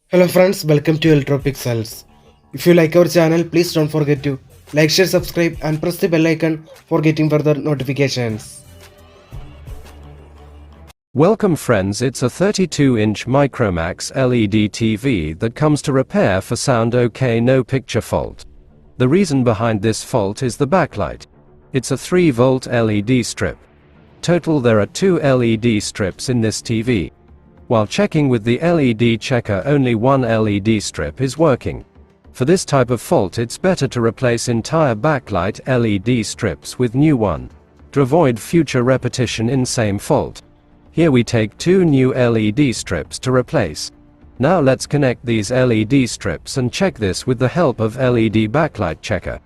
Hello friends, welcome to Electropixels. If you like our channel, please don't forget to like, share, subscribe and press the bell icon for getting further notifications. Welcome friends, it's a 32-inch Micromax LED TV that comes to repair for sound okay, no picture fault. The reason behind this fault is the backlight. It's a 3-volt LED strip. Total there are 2 LED strips in this TV. While checking with the LED checker, only one LED strip is working. For this type of fault it's better to replace entire backlight LED strips with new one, to avoid future repetition in same fault. Here we take 2 new LED strips to replace. Now let's connect these LED strips and check this with the help of LED backlight checker.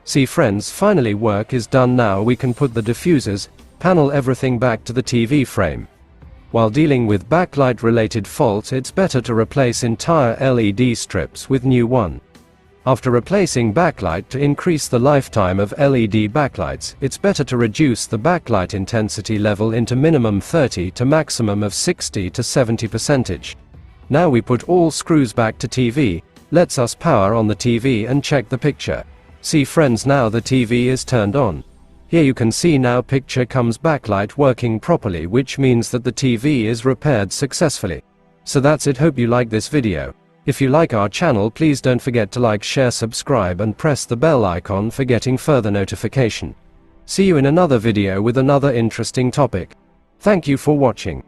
See friends, finally work is done. Now we can put the diffusers, panel, everything back to the TV frame. While dealing with backlight related faults, it's better to replace entire LED strips with new one. After replacing backlight, to increase the lifetime of LED backlights, it's better to reduce the backlight intensity level into minimum 30 to maximum of 60 to 70%. Now we put all screws back to TV, lets us power on the TV and check the picture. See friends, now the TV is turned on. Here you can see now picture comes backlight working properly, which means that the TV is repaired successfully. So that's it, hope you like this video. If you like our channel, please don't forget to like, share, subscribe and press the bell icon for getting further notification. See you in another video with another interesting topic. Thank you for watching.